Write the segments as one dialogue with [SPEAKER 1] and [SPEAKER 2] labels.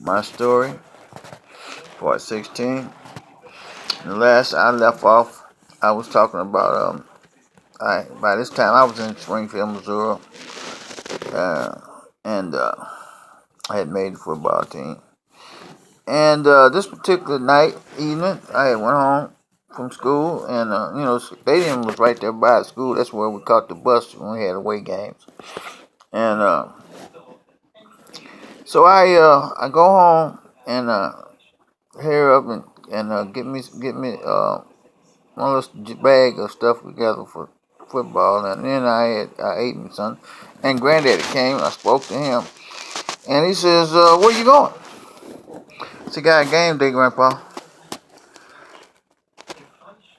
[SPEAKER 1] My story, part 16. The last I left off, I was talking about by this time I was in Springfield, Missouri, and I had made the football team. And this particular evening, I had went home from school, and stadium was right there by the school. That's where we caught the bus when we had away games. And so I go home and hair up and get me one little bag of stuff together for football, and then I ate me something. And Granddaddy came. I spoke to him, and he says, "Where you going?" I said, "Got a game day, Grandpa."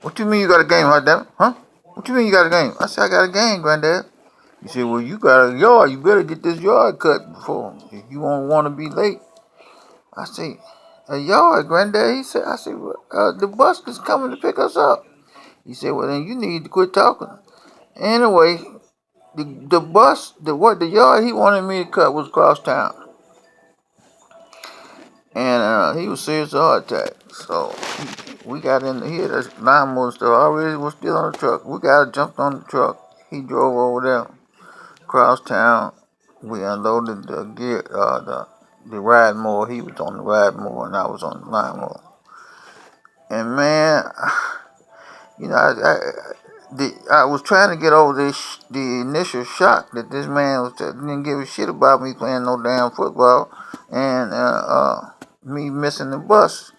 [SPEAKER 1] "What you mean you got a game, huh? What you mean you got a game?" I said, "I got a game, Granddad." He said, "Well, you got a yard. You better get this yard cut before you won't want to be late." I said, "A yard, Granddad?" I said, well, "The bus is coming to pick us up." He said, "Well, then you need to quit talking." Anyway, the yard he wanted me to cut was across town, and he was serious of heart attack. So we got in here. The lawnmower store already was still on the truck. We got jumped on the truck. He drove over there across town. We unloaded the gear, the ride mower. He was on the ride mower, and I was on the lawnmower. And man, you know, I was trying to get over the initial shock that this man didn't give a shit about me playing no damn football, and me missing the bus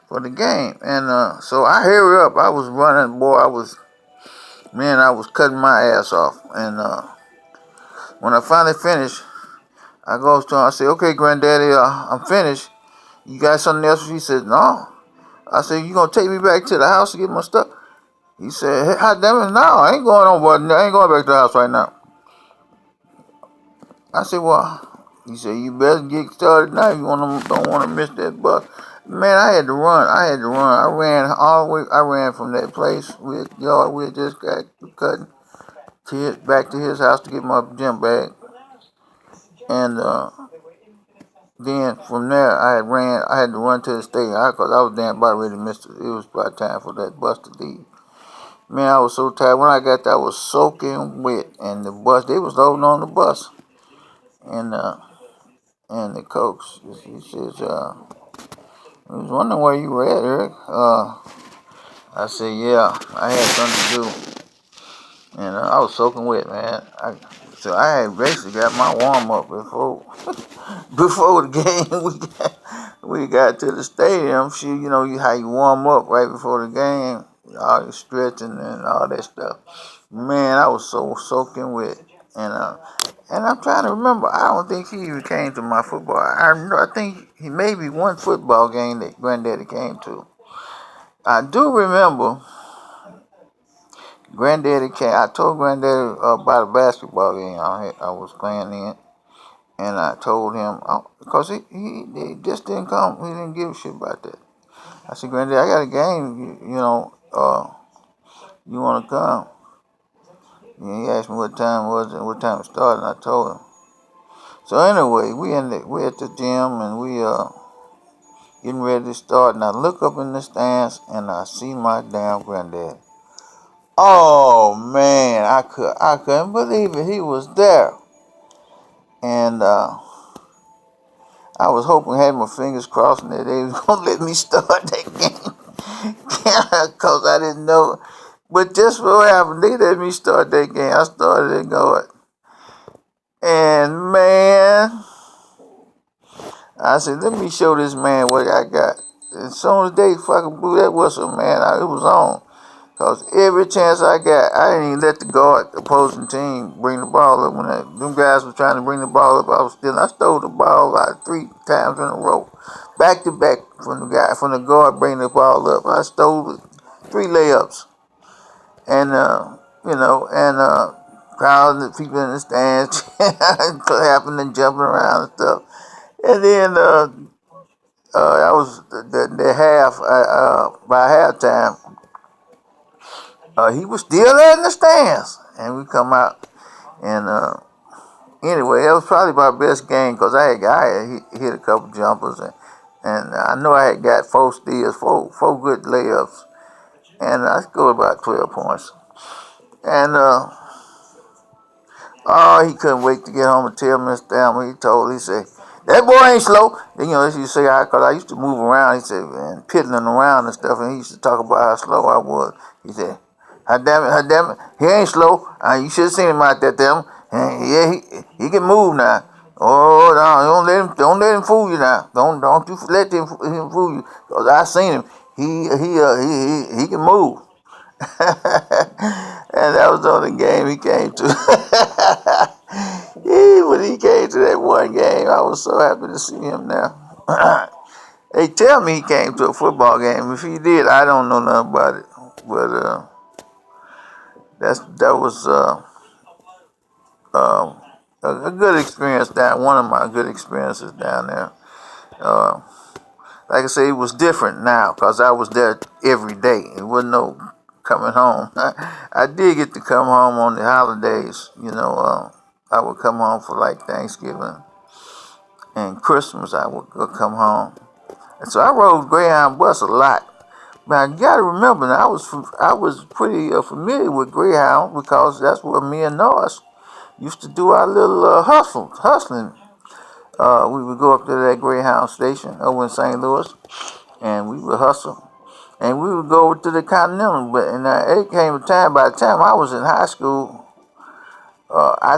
[SPEAKER 1] for the game. And so I hurry up. I was running, boy. I was cutting my ass off. And when I finally finished, I goes to him. I say, "Okay, Granddaddy, I'm finished. You got something else?" He said, "No." I said, "You gonna take me back to the house to get my stuff?" He said, "Hey, hot damn it, no, I ain't going on, but I ain't going back to the house right now." I said, "Well," he said, "you better get started now if you don't want to miss that bus." Man, I had to run. I ran all the way. I ran from that place we had just got cutting back to his house to get my gym bag. And then from there, I had to run to the stadium because I was damn about ready to miss it. It was about time for that bus to leave. Man, I was so tired. When I got there, I was soaking wet. And they was loading on the bus. And the coach, he says, "I was wondering where you were at, Eric." I said, "Yeah, I had something to do." And I was soaking wet, man. So I had basically got my warm up before the game. We got to the stadium. How you warm up right before the game, all your stretching and all that stuff. Man, I was so soaking wet, and I'm trying to remember. I don't think he even came to my football. I think he maybe one football game that Granddaddy came to. I do remember Granddaddy came. I told Granddaddy about a basketball game I was playing in, and I told him because he just didn't come. He didn't give a shit about that. I said, "Granddaddy, I got a game. You want to come?" And he asked me what time it was and what time it started, and I told him. So anyway, we at the gym, and we getting ready to start, and I look up in the stands and I see my damn granddad. Oh man, I couldn't believe it. He was there, and I was hoping, had my fingers crossed, that they was gonna let me start that game, cause I didn't know. But just what happened, they let me start that game. I started it going, and man, I said, "Let me show this man what I got." As soon as they fucking blew that whistle, man, it was on. Because every chance I got, I didn't even let the opposing team, bring the ball up. When them guys were trying to bring the ball up, I stole the ball like 3 times in a row. Back to back from the guard bringing the ball up. I stole 3 layups. And, crowds of people in the stands clapping and jumping around and stuff. And then that was the half, by halftime. He was still there in the stands, and we come out, and Anyway, that was probably my best game because I had hit a couple jumpers and I know I had got 4 steals, four good layups, and I scored about 12 points. And oh, he couldn't wait to get home and tell Mr. Thelma. He said, that boy ain't slow. Then, as you say, because I used to move around, he said, and piddling around and stuff, and he used to talk about how slow I was. He said, how damn it, he ain't slow. You should have seen him out there, Thelma. And yeah, he can move now. Oh, no, don't let him fool you now. Don't you let him fool you, because I seen him. He can move. And that was the only game he came to. When he came to that one game, I was so happy to see him now. They tell me he came to a football game. If he did, I don't know nothing about it. But that was a good experience down. One of my good experiences down there. Uh, like I say, it was different now because I was there every day. It wasn't no coming home. I did get to come home on the holidays. I would come home for like Thanksgiving and Christmas. I would go come home, and so I rode Greyhound bus a lot. Now you got to remember, I was pretty familiar with Greyhound because that's where me and Norris used to do our little hustling. We would go up to that Greyhound station over in St. Louis, and we would hustle. And we would go over to the Continental, but it came a time. By the time I was in high school, I